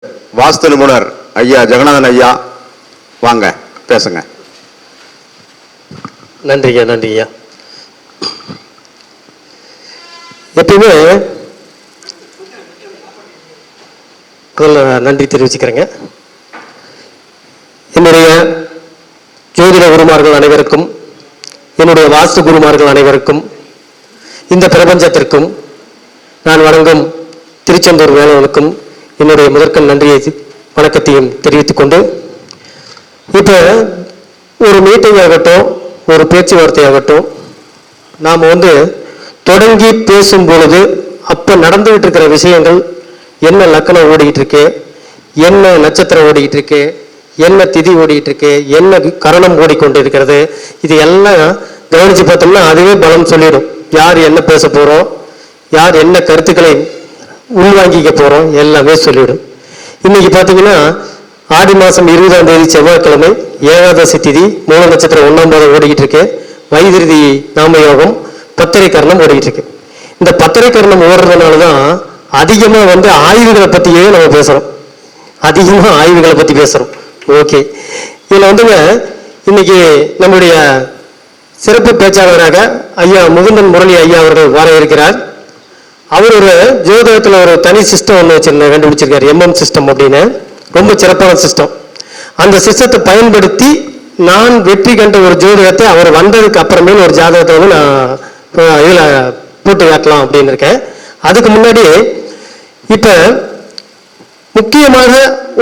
வாஸ்து நிபுணர் ஐயா ஜெகநாதன் ஐயா வாங்க பேசுங்க. நன்றிங்க நன்றிங்க. எப்பயுமே நன்றி தெரிவிச்சுக்கிறேங்க. என்னுடைய ஜோதிட குருமார்கள் அனைவருக்கும், என்னுடைய வாஸ்து குருமார்கள் அனைவருக்கும், இந்த பிரபஞ்சத்திற்கும் நான் வணங்கும் திருச்செந்தூர் வேலவனுக்கும் என்னுடைய முதற்கண் நன்றியை வணக்கத்தையும் தெரிவித்துக் கொண்டு, இப்போ ஒரு மீட்டிங் ஆகட்டும், ஒரு பேச்சுவார்த்தை ஆகட்டும், நாம் தொடங்கி பேசும் பொழுது அப்போ நடந்துகிட்டு இருக்கிற விஷயங்கள், என்ன லக்கணம் ஓடிக்கிட்டு இருக்கு, என்ன நட்சத்திரம் ஓடிக்கிட்டு இருக்கு, என்ன திதி ஓடிக்கிட்டு இருக்கு, என்ன கரணம் ஓடிக்கொண்டு இருக்கிறது, இது எல்லாம் கவனித்து பார்த்தோம்னா அதுவே பலம் சொல்லிடும். யார் என்ன பேச போகிறோம், யார் என்ன கருத்துக்களை உள்வாங்கிக்க போகிறோம், எல்லாமே சொல்லிவிடும். இன்னைக்கு பார்த்தீங்கன்னா ஆடி மாதம் 20ஆம் தேதி செவ்வாய்க்கிழமை, ஏகாதசி திதி, மூல நட்சத்திரம் 1ஆம் பாதம் ஓடிக்கிட்டு இருக்கு. வைத்திருதி நாமயோகம், பத்திரை கரணம் ஓடிக்கிட்டு இருக்கு. இந்த பத்திரை கரணம் ஓடுறதுனால தான் அதிகமாக ஆய்வுகளை பற்றியே நம்ம பேசுகிறோம். அதிகமாக ஆய்வுகளை பற்றி பேசுகிறோம். ஓகே, இதில் இன்னைக்கு நம்முடைய சிறப்பு பேச்சாளராக ஐயா முகுந்தன் முரளி ஐயா அவர்கள் வர இருக்கிறார். அவர் ஒரு ஜோதிடத்தில் ஒரு தனி சிஸ்டம் ஒன்று கண்டுபிடிச்சிருக்காரு, MM சிஸ்டம் அப்படின்னு. ரொம்ப சிறப்பான சிஸ்டம். அந்த சிஸ்டத்தை பயன்படுத்தி நான் வெற்றி கண்ட ஒரு ஜோதிடத்தை அவர் வந்ததுக்கு அப்புறமே ஒரு ஜாதகத்தை நான் இதில் போட்டு காட்டலாம் அப்படின்னு இருக்கேன். அதுக்கு முன்னாடி இப்போ முக்கியமாக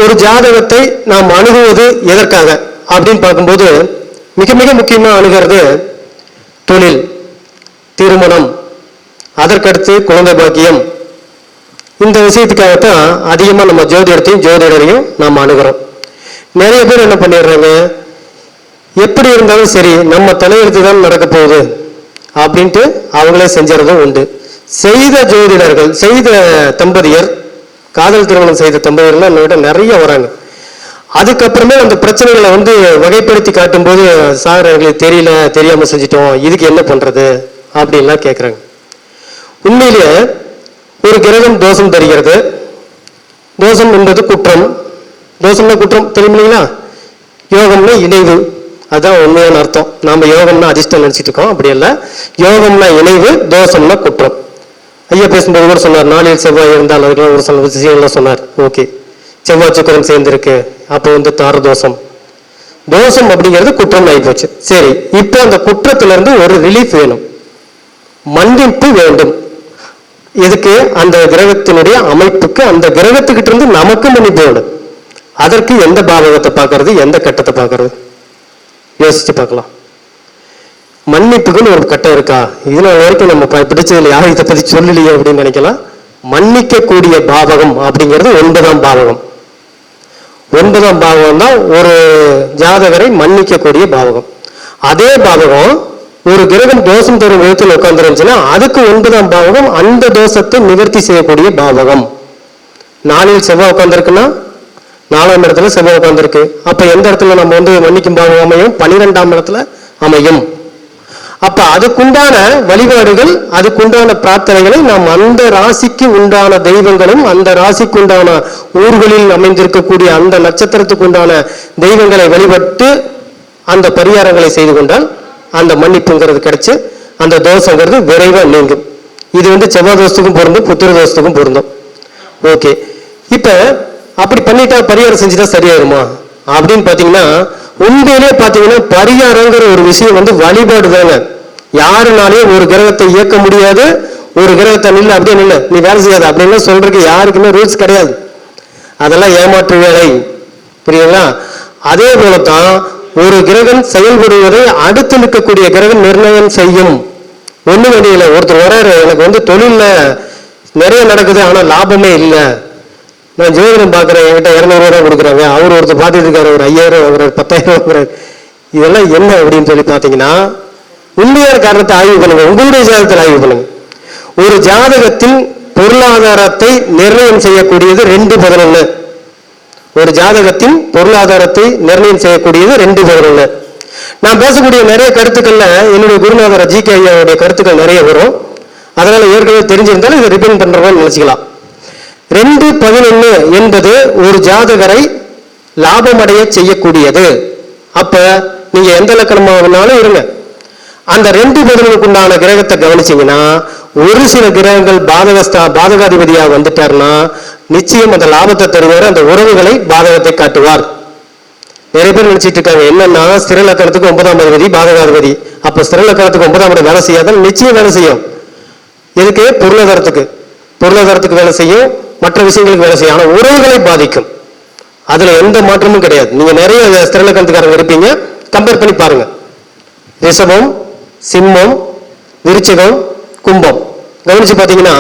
ஒரு ஜாதகத்தை நாம் அணுகுவது எதற்காக அப்படின்னு பார்க்கும்போது, மிக மிக முக்கியமாக அணுகிறது தொழில், திருமணம், அதற்கடுத்து குழந்தை பாக்கியம். இந்த விஷயத்துக்காகத்தான் அதிகமாக நம்ம ஜோதிடரையும் நாம் அணுகிறோம். நிறைய பேர் என்ன பண்ணிடுறாங்க, எப்படி இருந்தாலும் சரி நம்ம தலையெழுத்து தான் நடக்க போகுது அப்படின்ட்டு அவங்களே செஞ்சறதும் உண்டு. செய்த ஜோதிடர்கள், செய்த தம்பதியர், காதல் திருமணம் செய்த தம்பதியர்லாம் என்னை விட நிறைய வராங்க. அதுக்கப்புறமே அந்த பிரச்சனைகளை வகைப்படுத்தி காட்டும்போது, சார் எங்களுக்கு தெரியல, தெரியாமல் செஞ்சிட்டோம், இதுக்கு என்ன பண்ணுறது அப்படின்லாம் கேட்குறாங்க. உண்மையிலேயே ஒரு கிரகம் தோஷம் தருகிறது. தோஷம் என்பது குற்றம். தோஷம்னா குற்றம் தெரியுங்களா? யோகம்னா இணைவு, அதுதான் உண்மையான அர்த்தம். நாம் யோகம்னா அதிர்ஷ்டம் நினச்சிட்டு இருக்கோம், அப்படி இல்லை. யோகம்னா இணைவு, தோஷம்னா குற்றம். ஐயா பேசும்போது கூட சொன்னார், நாளில் செவ்வாய் இருந்தால் அதுக்கெல்லாம் ஒரு சில விஷயங்கள்லாம் சொன்னார். ஓகே, செவ்வாய் சுக்கிரன் சேர்ந்திருக்கு, அப்போ தார தோஷம். தோஷம் அப்படிங்கிறது குற்றம் ஆகிப்போச்சு. சரி, இப்போ அந்த குற்றத்திலிருந்து ஒரு ரிலீஃப் வேணும், மன்னிப்பு வேண்டும். எதுக்கு? அந்த கிரகத்தினுடைய அமைப்புக்கு, அந்த கிரகத்துக்கிட்ட இருந்து நமக்கு மன்னிப்பு வேணும். அதற்கு எந்த பாவகத்தை பார்க்கறது, எந்த கட்டத்தை பார்க்கறது, யோசிச்சு பார்க்கலாம். மன்னிப்புக்குன்னு ஒரு கட்டம் இருக்கா? இதுல வரைக்கும் நம்ம பிடிச்சதுல யாரும் இதை பத்தி சொல்லலையே அப்படின்னு நினைக்கலாம். மன்னிக்கக்கூடிய பாவகம் அப்படிங்கிறது 9ஆம் பாவகம். 9ஆம் பாவகம் தான் ஒரு ஜாதகரை மன்னிக்கக்கூடிய பாவகம். அதே பாவகம் ஒரு கிரகம் தோஷம் தரும் விதத்தில் உட்கார்ந்துருந்துச்சுன்னா அதுக்கு 9ஆம் பாவகம் அந்த தோஷத்தை நிவர்த்தி செய்யக்கூடிய பாவகம். 4இல் செவ்வாய் உட்கார்ந்துருக்குன்னா 4ஆம் இடத்துல செவ்வாய் உட்கார்ந்துருக்கு. அப்ப எந்த இடத்துல நம்ம மன்னிக்கும் பாவகம் அமையும்? 12ஆம் இடத்துல அமையும். அப்ப அதுக்குண்டான வழிபாடுகள், அதுக்குண்டான பிரார்த்தனைகளை நாம் அந்த ராசிக்கு உண்டான தெய்வங்களும், அந்த ராசிக்கு உண்டான ஊர்களில் அமைந்திருக்கக்கூடிய அந்த நட்சத்திரத்துக்கு உண்டான தெய்வங்களை வழிபட்டு அந்த பரிகாரங்களை செய்து கொண்டால் அந்த மன்னிப்புங்கிறது கிடைச்சு அந்த தோஷங்கிறது விரைவாக நீங்கும். இது செவ்வாய் தோஷத்துக்கும் பொருந்தும், புத்திர தோஷத்துக்கும் பொருந்தும். ஓகே, இப்ப அப்படி பண்ணிட்டா பரிகாரம் செஞ்சுட்டா சரியாயிருமா அப்படின்னு பாத்தீங்கன்னா, உண்மையிலே பாத்தீங்கன்னா பரிகாரங்கிற ஒரு விஷயம் வழிபாடு தாங்க. யாருனாலையும் ஒரு கிரகத்தை இயக்க முடியாது. ஒரு கிரகத்தை நின்று அப்படியே நின்று நீ வேலை செய்யாது அப்படின்னு சொல்றதுக்கு யாருக்குமே ரூல்ஸ் கிடையாது. அதெல்லாம் ஏமாற்று வேலை, புரியுங்களா? அதே போலத்தான் ஒரு கிரகம் செயல்படுவதை அடுத்து நிற்கக்கூடிய கிரகம் நிர்ணயம் செய்யும். ஒண்ணு வேண்டியில ஒருத்தர் வராரு, எனக்கு தொழில்ல நிறைய நடக்குது ஆனா லாபமே இல்லை, நான் ஜோதிடம் பாக்குறேன், என்கிட்ட 200 ரூபா கொடுக்குறாங்க, அவர் ஒருத்தர் பார்த்துட்டு இருக்காரு, ஒரு 5000 வாங்குறாரு, 10,000 வாங்குறாரு, இதெல்லாம் என்ன அப்படின்னு சொல்லி பாத்தீங்கன்னா, உண்மையான காரணத்தை ஆய்வு பண்ணுங்க. உங்களுடைய ஜாதகத்தில் ஆய்வு பண்ணுங்க. ஒரு ஜாதகத்தின் பொருளாதாரத்தை நிர்ணயம் செய்யக்கூடியது 2-11. ஒரு ஜாதகத்தின் பொருளாதாரத்தை நிர்ணயம் செய்யக்கூடியது 2-11. நான் பேசக்கூடிய நிறைய கருத்துக்கள்ல என்னுடைய குருநாதர் ஜி.கே. ஐயாவுடைய கருத்துக்கள் நிறைய வரும். அதனால ஏற்கனவே தெரிஞ்சிருந்தாலும் இதை ரிப்பீட் பண்றோம்னு நினைச்சுக்கலாம். 2-11 என்பது ஒரு ஜாதகரை லாபமடைய செய்யக்கூடியது. அப்ப நீங்க எந்த லக்கணமானாலும் இருங்க, அந்த 2-11 உண்டான கிரகத்தை கவனிச்சீங்கன்னா ஒரு சில கிரகங்கள் பாதகாதிபதியாக வந்துட்டாருன்னா நிச்சயம் அந்த லாபத்தை தருவார், அந்த உறவுகளை பாதகத்தை காட்டுவார். நிறைய பேர் நினைச்சிட்டு இருக்காங்க என்னன்னா ஸ்திர லக்கணத்துக்கு 9ஆம் அதிபதி பாதகாதிபதி, அப்ப ஸ்திர லக்கணத்துக்கு 9ஆம் இடம் வேலை செய்யாதான். நிச்சயம் வேலை செய்யும். எதுக்கு? பொருளாதாரத்துக்கு வேலை செய்யும், மற்ற விஷயங்களுக்கு வேலை செய்யும். ஆனா உறவுகளை பாதிக்கும், அதுல எந்த மாற்றமும் கிடையாது. நீங்க நிறைய ஸ்திர லக்கணத்துக்காரங்க இருப்பீங்க, கம்பேர் பண்ணி பாருங்க. ரிஷபம், சிம்மம், விருச்சிகம், கும்பம் கவனிச்சு பாத்தீங்கன்னா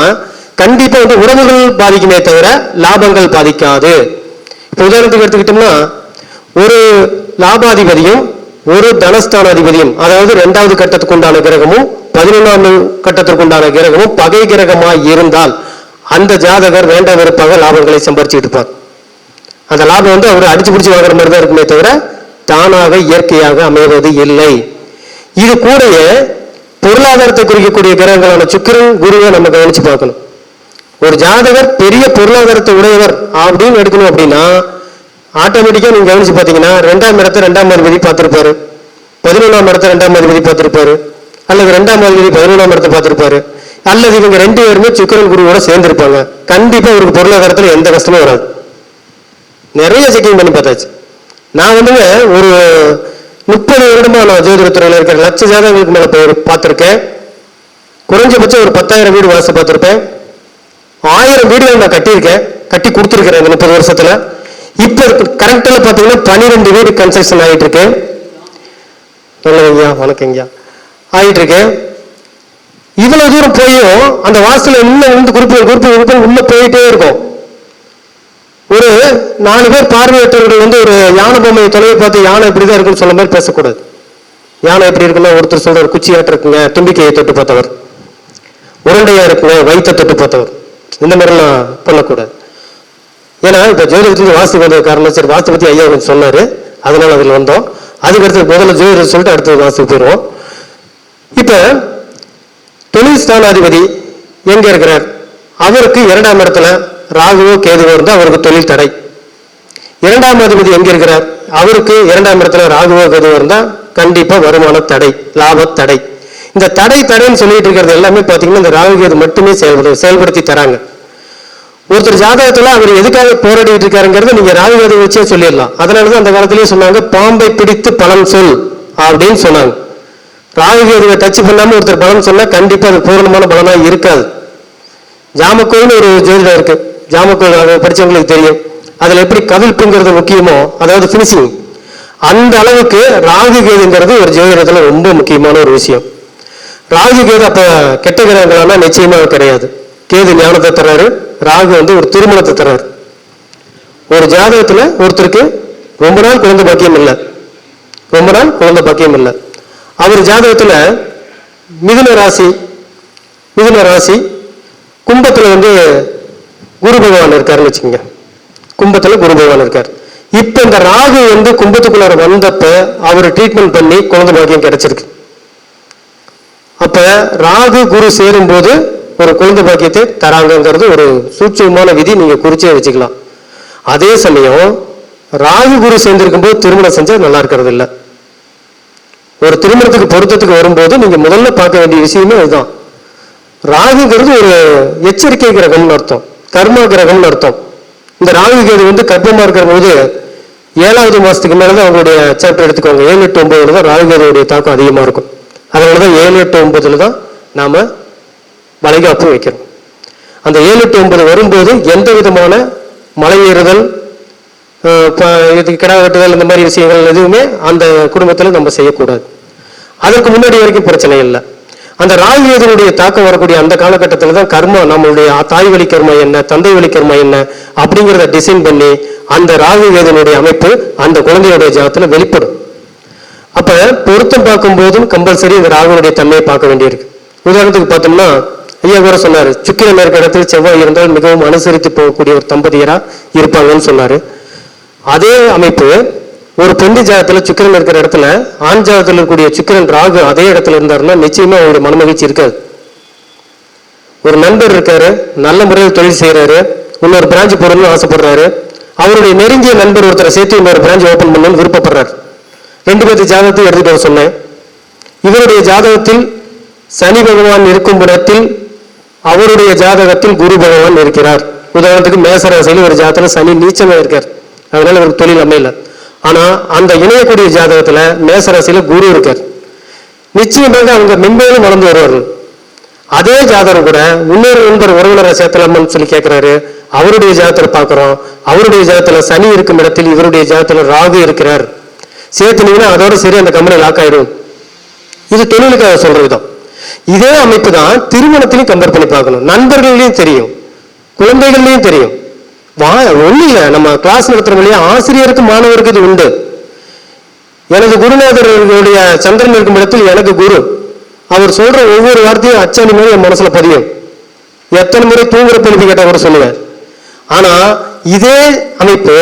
கண்டிப்பா உறவுகள் பாதிக்குமே தவிர லாபங்கள் பாதிக்காது. இப்ப உதாரணத்துக்கு எடுத்துக்கிட்டோம்னா ஒரு லாபாதிபதியும் ஒரு தனஸ்தானாதிபதியும், அதாவது 2வது கட்டத்துக்கு உண்டான கிரகமும் 11ஆம் கட்டத்திற்கு உண்டான கிரகமும் பகை கிரகமாய் இருந்தால் அந்த ஜாதகர் வேண்ட வெறுப்பாக லாபங்களை சம்பாரிச்சுட்டு இருப்பார். அந்த லாபம் அவர் அடிச்சு பிடிச்சி வாங்குற மாதிரி தான் இருக்குமே தவிர தானாக இயற்கையாக அமைவது இல்லை. இது கூட பொருளாதாரத்தை குறிக்கக்கூடிய கிரகங்களான சுக்கிரன், குருவை நம்ம கவனிச்சு பார்க்கணும். ஒரு ஜாதகர் பெரிய பொருளாதாரத்தை உடையவர் அப்படின்னு எடுக்கணும் அப்படின்னா ஆட்டோமேட்டிக்கா நீங்க கவனிச்சு பாத்தீங்கன்னா 2ஆம் இடத்தை 2ஆம் அதிபதி பார்த்திருப்பாரு, 11ஆம் இடத்தை 2ஆம் அதிபதி பார்த்திருப்பாரு, அல்லது 2ஆம் அதிபதி 11ஆம் இடத்தை பார்த்திருப்பாரு, அல்லது இவங்க 2 பேருமே சுக்கிரன் குருவோட சேர்ந்திருப்பாங்க. கண்டிப்பா அவருக்கு பொருளாதாரத்துல எந்த கஷ்டமும் வராது. நிறைய செக்கிங் பண்ணி பார்த்தாச்சு. நான் ஒரு 30 வருடமா நான் ஜோதிடத்துறையில் இருக்கிற லட்ச ஜாதகங்களுக்கு மேல போய் பார்த்திருக்கேன். குறைஞ்சபட்சம் ஒரு 10,000 வீடு வாசல் பார்த்திருப்பேன். 1000 வீடுகள் நான் கட்டியிருக்கேன், கட்டி கொடுத்துருக்கிறேன் இந்த 30 வருஷத்துல. இப்ப கரெக்டாக பாத்தீங்கன்னா 12 வீடு கன்ஸ்ட்ரக்ஷன் ஆகிட்டு இருக்கு. நல்லதுங்கய்யா, வணக்கங்கய்யா, ஆகிட்டு இருக்கு. இவ்வளவு தூரம் போயும் அந்த வாசல இன்னும் குறிப்பு உள்ள போயிட்டே இருக்கும். ஒரு 4 பேர் பார்வையற்றவர்கள் ஒரு யானை பொம்மையை தொலைவை பார்த்து யானை எப்படிதான் இருக்குன்னு சொல்ல மாதிரி பேசக்கூடாது. யானை எப்படி இருக்குன்னா ஒருத்தர் சொல்ற ஒரு குச்சியாட்டு இருக்குங்க, தும்பிக்கையை தொட்டு பார்த்தவர், உருண்டையா இருக்குங்க, வயிற்றை தொட்டு பார்த்தவர், இந்த மாதிரிலாம் பண்ணக்கூடாது. ஏன்னா இப்ப ஜோதிடத்துக்கு வாஸ்து வந்த காரணம், சரி வாஸ்து பத்தி ஐயா கொஞ்சம் சொன்னாரு, அதனால அதில் வந்தோம். அதுக்கடுத்து முதல்ல ஜோதிடம் சொல்லிட்டு அடுத்தது வாஸ்துக்கு போயிடுவோம். இப்ப தொழில் ஸ்தானாதிபதி எங்க இருக்கிறார்? அவருக்கு 2ஆம் இடத்துல ராகுவோ கேதுவோ இருந்தா அவருக்கு தொழில் தடை. 2ஆம் அதிபதி எங்க இருக்கிறார்? அவருக்கு 2ஆம் இடத்துல ராகுவோ கேதுவோ இருந்தா கண்டிப்பா வருமான தடை, லாப தடை. இந்த தடைன்னு சொல்லிட்டு இருக்கிறது எல்லாமே பாத்தீங்கன்னா இந்த ராகு கேது மட்டுமே செயல்படுத்தி தராங்க. ஒருத்தர் ஜாதகத்துல அவர் எதுக்காக போராடிட்டு இருக்காருங்கிறத நீங்க ராகு கேது வச்சே சொல்லிடலாம். அதனாலதான் அந்த காலத்திலேயே சொன்னாங்க பாம்பை பிடித்து பலன் சொல் அப்படின்னு சொன்னாங்க. ராகு கேதுவை டச் பண்ணாம ஒருத்தர் பலன் சொன்னா கண்டிப்பா அது பூர்ணமான பலனா இருக்காது. ஜாமக்கோல்னு ஒரு ஜோதிடம் இருக்கு, ஜாமக்கோல் படிச்சவங்களுக்கு தெரியும். அதுல எப்படி கவிழ்ப்புங்கிறது முக்கியமோ, அதாவது பினிஷிங், அந்த அளவுக்கு ராகு கேதுங்கிறது ஒரு ஜோதிடத்துல ரொம்ப முக்கியமான ஒரு விஷயம். ராகு கேது அப்ப கெட்ட கிரகங்களானா நிச்சயமாக கிடையாது. கேது ஞானத்தை தர்றாரு, ராகு ஒரு திருமணத்தை தர்றாரு. ஒரு ஜாதகத்துல ஒருத்தருக்கு ரொம்ப நாள் குழந்தை பாக்கியம் இல்லை, அவர் ஜாதகத்துல மிதுன ராசி கும்பத்துல குரு பகவான் இருக்காருன்னு வச்சுக்கோங்க. கும்பத்துல குரு பகவான் இருக்காரு. இப்ப இந்த ராகு கும்பத்துக்குள்ள வந்தப்ப அவர் ட்ரீட்மெண்ட் பண்ணி குழந்தை பாக்கியம் கிடைச்சிருக்கு. அப்ப ராகு குரு சேரும் போது ஒரு குழந்தை பாக்கியத்தை தராங்கிறது ஒரு சூட்சமான விதி, நீங்க குறிச்சே வச்சுக்கலாம். அதே சமயம் ராகு குரு சேர்ந்திருக்கும் போது திருமணம் செஞ்சா நல்லா இருக்கிறது இல்லை. ஒரு திருமணத்துக்கு பொருத்தத்துக்கு வரும்போது நீங்க முதல்ல பார்க்க வேண்டிய விஷயமே அதுதான். ராகுங்கிறது ஒரு எச்சரிக்கை கிரகம்னு அர்த்தம், கர்மா கிரகம்னு அர்த்தம். இந்த ராகு கேது கர்ப்பமா இருக்கிற போது 7வது மாசத்துக்கு மேலதான் அவங்களுடைய சாப்டர் எடுத்துக்கோங்க. 7, 8, 9 தான் ராகு கேதுடைய தாக்கம் அதிகமா இருக்கும். அதனாலதான் 7, 8, 9 தான் நாம வளைகாப்பு வைக்கிறோம். அந்த 7, 8, 9 வரும்போது எந்த விதமான மலை ஏறுதல், கிடா வெட்டுதல், இந்த மாதிரி விஷயங்கள் எதுவுமே அந்த குடும்பத்தில் நம்ம செய்யக்கூடாது. அதற்கு முன்னாடி வரைக்கும் பிரச்சனை இல்லை. அந்த ராகு கேதுனுடைய தாக்கம் வரக்கூடிய அந்த காலகட்டத்தில் தான் கர்மா, நம்மளுடைய தாய் வழி கர்மா என்ன, தந்தை வழி கர்மா என்ன அப்படிங்கிறத டிசைன் பண்ணி அந்த ராகு கேதுனுடைய அமைப்பு அந்த குழந்தையுடைய ஜாதகத்துல வெளிப்படும். அப்ப பொருத்தம் பார்க்கும் போதும் கம்பல்சரி இந்த ராகுனுடைய தன்மையை பார்க்க வேண்டியிருக்கு. உதாரணத்துக்கு பார்த்தோம்னா ஐயா கூட சொன்னாரு, சுக்கிரன் இருக்க இடத்துல செவ்வாய் இருந்தால் மிகவும் அனுசரித்து போகக்கூடிய ஒரு தம்பதியரா இருப்பாங்கன்னு சொன்னாரு. அதே அமைப்பு ஒரு பெண்ணி ஜாதகத்துல சுக்கிரன் இருக்கிற இடத்துல ஆண் ஜாதகத்தில் இருக்கக்கூடிய சுக்கிரன் ராகு அதே இடத்துல இருந்தாருன்னா நிச்சயமா அவருடைய மனமகிழ்ச்சி இருக்காது. ஒரு நண்பர் இருக்காரு, நல்ல முறையில் தொழில் செய்யறாரு, இன்னொரு பிரான்ச் போடணும்னு ஆசைப்படுறாரு. அவருடைய நெருங்கிய நண்பர் ஒருத்தரை சேர்த்து இன்னொரு பிரான்ச் ஓபன் பண்ணணும்னு விருப்பப்படுறாரு. 2 பேர்த்து ஜாதகத்தை எடுத்துட்டு வர சொன்னேன். இவருடைய ஜாதகத்தில் சனி பகவான் இருக்கும் இடத்தில் அவருடைய ஜாதகத்தில் குரு பகவான் இருக்கிறார். உதாரணத்துக்கு மேசராசியில் ஒரு ஜாதகத்தில் சனி நீச்சமா இருக்கார், அதனால இவருக்கு தொழில் அமையல. ஆனா அந்த இணையக்கூடிய ஜாதகத்துல மேசராசியில குரு இருக்கார். நிச்சயமாக அவங்க மென்மேலும் வளர்ந்து வருவார்கள். அதே ஜாதகம் கூட இன்னொரு நண்பர் உறவினரை சேர்த்தலாமான்னு சொல்லி கேட்கிறாரு. அவருடைய ஜாதகத்தில் பார்க்கிறோம், அவருடைய ஜாதகத்துல சனி இருக்கும் இடத்தில் இவருடைய ஜாதகத்துல ராகு இருக்கிறார். சேர்த்துனீங்கன்னா அதோட சரி அந்த கம்பெனி லாக் ஆயிடும். இது தொழிலுக்காக சொல்ற விதம். இதே அமைப்பு தான் திருமணத்திலையும் கம்பேர் பண்ணி பார்க்கணும். நண்பர்களையும் தெரியும், குழந்தைகள்லையும் தெரியும். ஒண்ணு இல்லை, நம்ம கிளாஸ் நடத்துற வழியா ஆசிரியருக்கு மாணவருக்கு இது உண்டு. எனது குருநாதர்களுடைய சந்திரன் இருக்கும் இடத்தில் எனக்கு குரு. அவர் சொல்ற ஒவ்வொரு வார்த்தையும் அச்சனி மாதிரி என் மனசுல பதியும். எத்தனை முறை தூங்குற எழுதி கேட்ட கூட சொல்லுவேன். ஆனா இதே அமைப்பு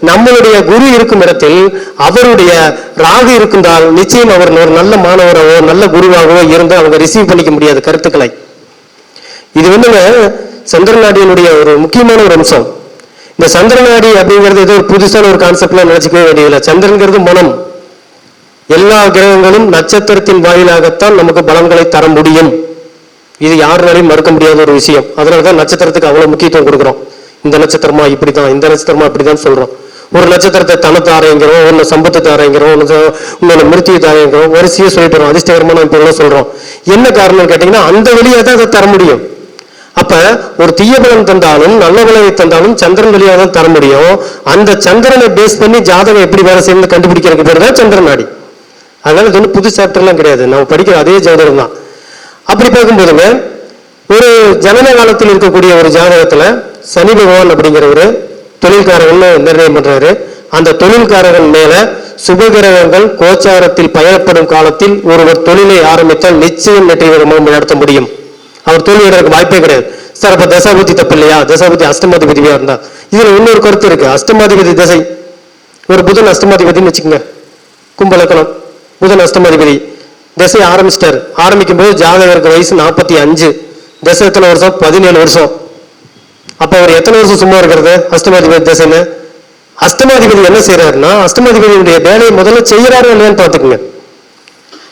நம்மளுடைய குரு இருக்கும் இடத்தில் அவருடைய ராகு இருந்தால் நிச்சயம் அவர் ஒரு நல்ல மாணவராகவோ நல்ல குருவாகவோ இருந்து அவங்க ரிசீவ் பண்ணிக்க முடியாது கருத்துக்களை. இது வந்துங்க சந்திரநாடியினுடைய ஒரு முக்கியமான ஒரு அம்சம். இந்த சந்திரநாடி அப்படிங்கிறது ஏதோ ஒரு புதுசான ஒரு கான்செப்ட்ல நினைச்சுக்கவே வேண்டியதில்லை. சந்திரன்கிறது மனம். எல்லா கிரகங்களும் நட்சத்திரத்தின் வாயிலாகத்தான் நமக்கு பலன்களை தர முடியும். இது யாருனாலையும் மறுக்க முடியாத ஒரு விஷயம். அதனாலதான் நட்சத்திரத்துக்கு அவ்வளவு முக்கியத்துவம் கொடுக்குறோம். இந்த நட்சத்திரமா இப்படிதான், இந்த நட்சத்திரமா இப்படிதான் சொல்றோம். ஒரு நட்சத்திரத்தை தனத்தை ஆரைங்கிறோம், ஒன்னு சம்பத்தை ஆரைங்கிறோம், இன்னொன்னு மிருத்தியத்தை ஆரைங்கிறோம், வரிசையை சொல்லிட்டு வரோம். அதிர்ஷ்டகரமான பேரெல்லாம் சொல்றோம். என்ன காரணம் கேட்டீங்கன்னா அந்த வழியா தான் அதை தர முடியும். அப்ப ஒரு தீய பலன் தந்தாலும் நல்ல பலனை தந்தாலும் சந்திரன் வழியாக தான் தர முடியும். அந்த சந்திரனை பேஸ் பண்ணி ஜாதகம் எப்படி வேலை செய்யணும் கண்டுபிடிக்கிறதுக்கு பேர் தான் சந்திரன் நாடி. அதனால இது ஒன்றும் புது சாப்டர்லாம் கிடையாது, நம்ம படிக்கிற அதே ஜாதகம் தான். அப்படி பார்க்கும்போதுங்க ஒரு ஜனன காலத்தில் இருக்கக்கூடிய ஒரு ஜாதகத்துல சனி பகவான் அப்படிங்கிற ஒரு தொழில்காரகன் நிர்ணயம் பண்றாரு. அந்த தொழில்காரகன் மேல சுபகிரகங்கள் கோச்சாரத்தில் பயணப்படும் காலத்தில் ஒருவர் தொழிலை ஆரம்பித்தால் நிச்சயம் வெற்றிகரமாக நடத்த முடியும். அவர் தோல்வியதற்கு வாய்ப்பே கிடையாது. சார் அப்ப தசாபதி தப்பு இல்லையா? தசாபதி அஷ்டமாதிபதியா இருந்தா இதுல இன்னொரு கருத்து இருக்கு. அஷ்டமாதிபதி தசை, ஒரு புதன் அஷ்டமாதிபதினு வச்சுக்கோங்க, கும்பலக்கணம், புதன் அஷ்டமாதிபதி தசை ஆரம்பிச்சிட்டாரு. ஆரம்பிக்கும் போது ஜாதகருக்கு வயசு 45, தசை எத்தனை வருஷம்? 17 வருஷம். அப்ப அவர் எத்தனை வருஷம் சும்மா இருக்கிறது அஷ்டமாதிபதி தசைன்னு? அஷ்டமாதிபதி என்ன செய்யறாருன்னா அஷ்டமாதிபதியுடைய வேலையை முதல்ல செய்யறாரு இல்லையான்னு பாத்துக்குங்க.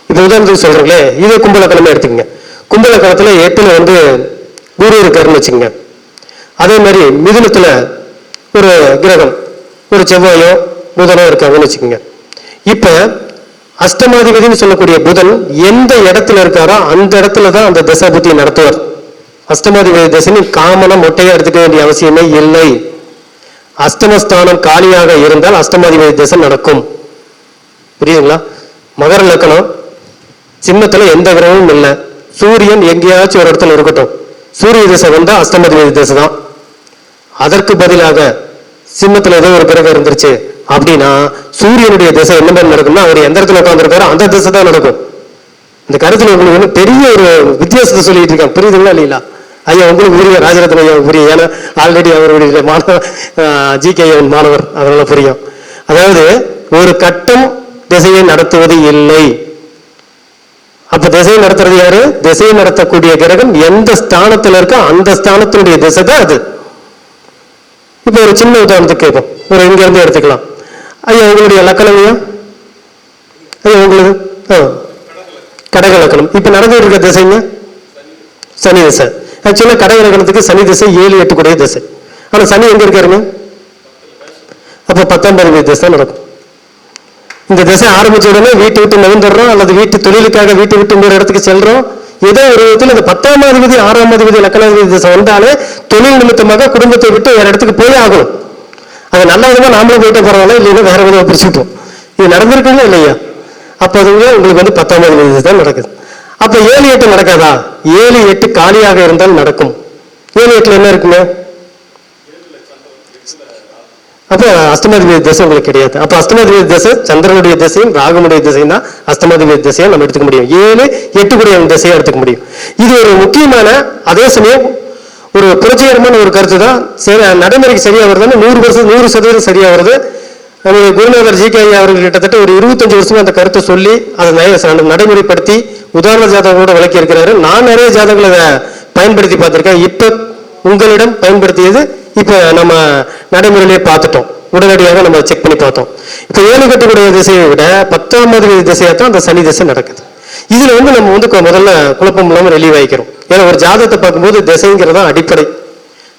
இப்ப உதாரணத்துக்கு சொல்றீங்களே, இதே கும்பலக்கணமே எடுத்துக்கங்க. கும்பலக்கணத்துல 8ல குரு இருக்காருன்னு வச்சுக்கோங்க. அதே மாதிரி மிதுனத்துல ஒரு கிரகம், ஒரு செவ்வாயோ புதனோ இருக்காங்கன்னு வச்சுக்கோங்க. இப்ப அஷ்டமாதிபதினு சொல்லக்கூடிய புதன் எந்த இடத்துல இருக்காரோ அந்த இடத்துல தான் அந்த தசாபுத்தியை நடத்துவார். அஷ்டமாதிபதி தசைன்னு காமனா மொட்டையா எடுத்துக்க வேண்டிய அவசியமே இல்லை. அஷ்டமஸ்தானம் காலியாக இருந்தால் அஷ்டமாதிபதி தசை நடக்கும். புரியுதுங்களா? மகர லக்கணம், சிம்மத்துல எந்த கிரகமும் இல்லை, சூரியன் எங்கேயாச்சும் ஒரு இடத்துல இருக்கட்டும், சூரிய திசை வந்தா அஷ்டமாதிபதி திசை தான். அதற்கு பதிலாக சிம்மத்துல ஏதோ ஒரு கிரகம் இருந்துருச்சு அப்படின்னா சூரியனுடைய திசை என்ன மாதிரி நடக்கும்னா அவர் எந்த இடத்துல உட்காந்துருக்காரோ அந்த திசை தான் நடக்கும். இந்த கருத்துல உங்களுக்கு பெரிய ஒரு வித்தியாசத்தை சொல்லிட்டு இருக்காங்க. புரியுதுங்களா இல்லைங்களா? ஐயா உங்களுக்கு புரிய, ராஜரத்ன ஐயா புரியும், ஏன்னா ஆல்ரெடி அவருடைய மாணவர் GK மாணவர், அதனால புரியும். அதாவது ஒரு கட்டம் திசையை நடத்துவது இல்லை. அப்ப திசையை நடத்துறது யாரு? திசையை நடத்தக்கூடிய கிரகம் எந்த ஸ்தானத்துல இருக்கோ அந்த ஸ்தானத்தினுடைய திசை தான் அது. இப்ப ஒரு சின்ன உதாரணத்துக்கு கேட்போம், ஒரு இங்க இருந்து எடுத்துக்கலாம். ஐயா உங்களுடைய லக்கணம் ஐயா? ஐயா உங்களுக்கு கடக லக்கணம். இப்ப நடந்துட்டு இருக்க திசைங்க சனி திசை. ஆக்சுவலா கடக லக்கணத்துக்கு சனி திசை 7, 8 கூடிய திசை. ஆனா சனி எங்க இருக்காருங்க? அப்ப 10ஆம் திசை நடக்கும். இந்த திசை ஆரம்பிச்ச உடனே வீட்டை விட்டு நகர்ந்துடுறோம், அல்லது வீட்டு தொழிலுக்காக வீட்டை விட்டு இன்னொரு இடத்துக்கு செல்றோம். ஏதோ ஒரு விதத்தில் இந்த 10ஆம் அதிபதி 6ஆம் அதிபதி லக்கணாதிபதி திசை வந்தாலே தொழில் நிமித்தமாக குடும்பத்தை விட்டு வேற இடத்துக்கு போய் ஆகணும். அது நல்ல விதமா நாமளும் போயிட்டு பரவாயில்ல, இல்லைன்னா வேற விதமா பிரிச்சுட்டோம். இது நடந்திருக்குங்களா இல்லையா? அப்ப அதுவே உங்களுக்கு 10ஆம் அதிபதி தான் நடக்குது. அப்ப 7, 8 நடக்காதா? 7, 8 காலியாக இருந்தால் நடக்கும். 7, 8ல என்ன இருக்குங்க? அப்ப அஷ்டமாதிபதி திசை உங்களுக்கு கிடையாது. அப்ப அஷ்டமாதிபதி திசை சந்திரனுடைய திசையும் ராகுனுடைய திசையும் தான் அஷ்டமாதிபதி திசையை நம்ம எடுத்துக்க முடியும். 7, 8 கூடிய திசையை எடுத்துக்க முடியும். இது ஒரு முக்கியமான, அதே சமயம் ஒரு புரட்சிகரமான ஒரு கருத்து தான். நடைமுறைக்கு சரியா வருதுன்னு 100% சரியா வருது. குருநாதர் GK அவர்கள் கிட்டத்தட்ட ஒரு 25 வருஷமா அந்த கருத்தை சொல்லி அதை நடைமுறைப்படுத்தி உதாரண ஜாதகங்களோட விளக்கி இருக்கிறாரு. நான் நிறைய ஜாதகங்களை பயன்படுத்தி பார்த்திருக்கேன். இப்ப உங்களிடம் பயன்படுத்தியது இப்போ நம்ம நடைமுறையிலேயே பார்த்துட்டோம், உடனடியாக நம்ம செக் பண்ணி பார்த்தோம். இப்போ 7 கட்டுக்குடைய திசையை விட 10ஆம் அதிபதி திசையாக தான் அந்த சனி திசை நடக்குது. இதுல நம்ம முதல்ல குழப்பம் இல்லாமல் ரிலீவ் ஆகிக்கிறோம். ஏன்னா ஒரு ஜாதகத்தை பார்க்கும்போது திசைங்கிறது தான் அடிப்படை.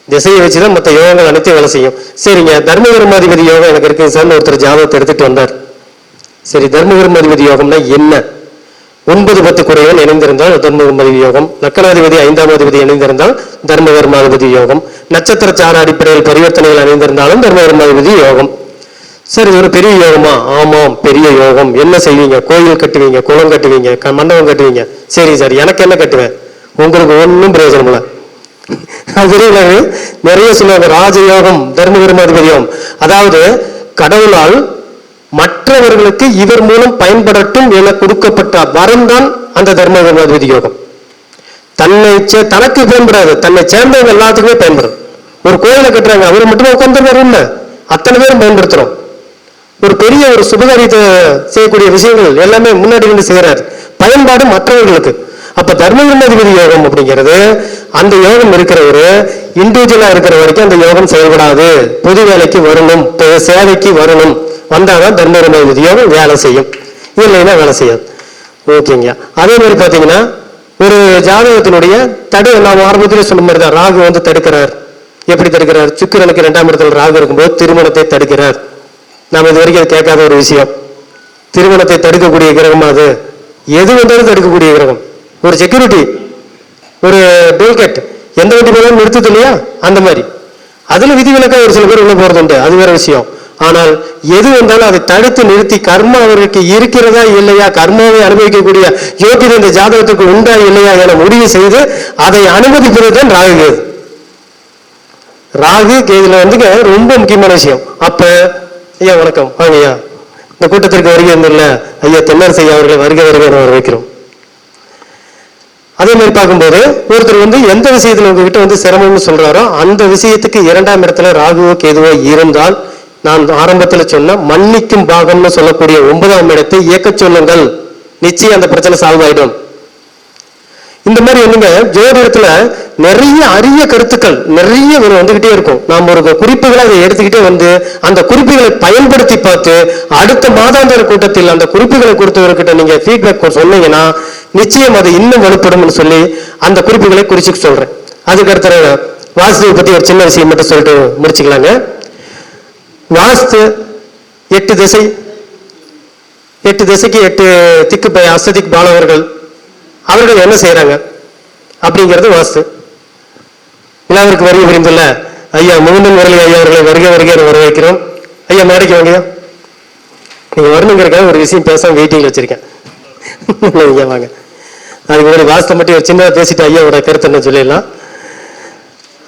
திசையை வச்சுதான் மற்ற யோகங்கள் அனைத்தையும் வேலை செய்யும். சரிங்க, தர்மகர்மாதிபதி யோகம் எனக்கு இருக்குங்க சார், ஒருத்தர் ஜாதகத்தை எடுத்துட்டு வந்தார். சரி, தர்மகர்மாதிபதி யோகம்னா என்ன? 9-10 குறைவன் இணைந்திருந்தால் தர்மகர்மாதிபதி யோகம், லக்கணாதிபதி 5ஆம் அதிபதி இணைந்திருந்தால் தர்மகர்மாதிபதி யோகம், நட்சத்திர சார அடிப்படையில் பரிவர்த்தனைகள் இணைந்திருந்தாலும் தர்மகர்மாதிபதி யோகம். சரி, இது ஒரு பெரிய யோகமா? ஆமாம், பெரிய யோகம். என்ன செய்வீங்க? கோயில் கட்டுவீங்க, குளம் கட்டுவீங்க, மண்டபம் கட்டுவீங்க. சரி சார், எனக்கு என்ன கட்டுவேன்? உங்களுக்கு ஒன்றும் பிரயோஜனம் இல்லை. அது நிறைய சொல்லுவாங்க, ராஜயோகம், தர்மகர்மாதிபதி யோகம். அதாவது கடவுளால் மற்றவர்களுக்கு இவர் மூலம் பயன்படட்டும் என கொடுக்கப்பட்ட வரம் தான் அந்த தர்மகர்மாதிபதி யோகம். தனக்கு பயன்படாது, தன்னை சேர்ந்தவங்க எல்லாத்துக்குமே பயன்படும். ஒரு கோயிலை கட்டுறாங்க, அவரை மட்டும் உட்கார்ந்து இல்லை, அத்தனை பேரும் பயன்படுத்துறோம். ஒரு பெரிய ஒரு சுபகாரியத்தை செய்யக்கூடிய விஷயங்கள் எல்லாமே முன்னாடி வந்து செய்யறாரு, பயன்பாடு மற்றவர்களுக்கு. அப்ப தர்மகர்மாதிபதி யோகம் அப்படிங்கிறது, அந்த யோகம் இருக்கிறவரு இண்டிவிஜுவலா இருக்கிற வரைக்கும் அந்த யோகம் செயல்படாது. பொது வேலைக்கு வரணும், சேவைக்கு வரணும், வந்தாதான் தர்மகர்மாதிபதி யோகம் வேலை செய்யும், இல்லைன்னா வேலை செய்யாது. ஓகேங்க. அதே மாதிரி பாத்தீங்கன்னா ஒரு ஜாதகத்தினுடைய நாம் ஆரம்பத்திலே சொன்ன மாதிரி தான், ராகு வந்து தடுக்கிறார். எப்படி தடுக்கிறார்? சுக்கிரனுக்கு 2ஆம் இடத்துல ராகு இருக்கும்போது திருமணத்தை தடுக்கிறார். நாம் இது வரைக்கும் கேட்காத ஒரு விஷயம். திருமணத்தை தடுக்கக்கூடிய கிரகம் அது. எது வந்தாலும் தடுக்கக்கூடிய கிரகம். ஒரு செக்யூரிட்டி, ஒரு டோல்கேட், எந்த வண்டி போனாலும் நிறுத்துது இல்லையா, அந்த மாதிரி. அதுல விதிவிலக்கா ஒரு சில பேர் உள்ள போறது உண்டு, அது வேற விஷயம். ஆனால் எது வந்தாலும் அதை தடுத்து நிறுத்தி கர்மா அவருக்கு இருக்கிறதா இல்லையா, கர்மாவை அனுபவிக்கக்கூடிய யோகிதை இந்த ஜாதகத்துக்கு உண்டா இல்லையா என முடிவு செய்து அதை அனுமதிப்பதுதான் ராகு கேது. ராகு கேதுல வந்துங்க ரொம்ப முக்கியமான விஷயம். அப்ப ஐயா வணக்கம், வாங்க ஐயா, இந்த கூட்டத்திற்கு வருகை இருந்தில்ல ஐயா தென்னரசு ஐயா அவர்களை வருகை வைக்கிறோம். அதே மாதிரி பார்க்கும்போது ஒருத்தர் வந்து எந்த விஷயத்துல உங்ககிட்ட வந்து சிரமம்னு சொல்றாரோ அந்த விஷயத்துக்கு 2ஆம் இடத்துல ராகுவோ கேதுவோ இருந்தால், நான் ஆரம்பத்தில் சொன்ன மன்னிக்கும் பாகம்னு சொல்லக்கூடிய 9ஆம் இடத்தை இயக்க சொல்லுங்கள், நிச்சயம் அந்த பிரச்சனை சால்வ் ஆயிடும். இந்த மாதிரி என்னங்க ஜோதிடத்துல நிறைய அரிய கருத்துக்கள் நிறைய வந்துகிட்டே இருக்கும். நாம் ஒரு குறிப்புகளை அதை எடுத்துக்கிட்டே வந்து அந்த குறிப்புகளை பயன்படுத்தி பார்த்து அடுத்த மாதாந்திர கூட்டத்தில் அந்த குறிப்புகளை கொடுத்தவர்கிட்ட நீங்க ஃபீட்பேக் சொன்னீங்கன்னா நிச்சயம் அது இன்னும் வலுப்படும் சொல்லி அந்த குறிப்புகளை குறிச்சு சொல்றேன். அதுக்கு அடுத்த வாஸ்துவை பத்தி ஒரு சின்ன விஷயம் மட்டும் சொல்லிட்டு முடிச்சுக்கலாங்க. வாஸ்து 8 திசை, 8 திசைக்கு 8 திக்கு அஸ்ததிக் பாலவர்கள், அவர்கள் என்ன செய்யறாங்க அப்படிங்கிறது வாஸ்து. விழாவிற்கு வருகை புரிந்துள்ள ஐயா முகுந்தன் முரளி ஐயா அவர்களை வருகை வரவேற்கிறோம். ஐயா மேடைக்கு வாங்க, நீங்க வரணுங்கிறக்காக ஒரு விஷயம் பேசாம வெயிட்டிங்ல வச்சிருக்கேன். வாங்க. அதுக்கு ஒரு வாஸ்து மட்டும் ஒரு சின்னதாக பேசிட்டு ஐயாவோட கருத்து என்ன சொல்லிடலாம்.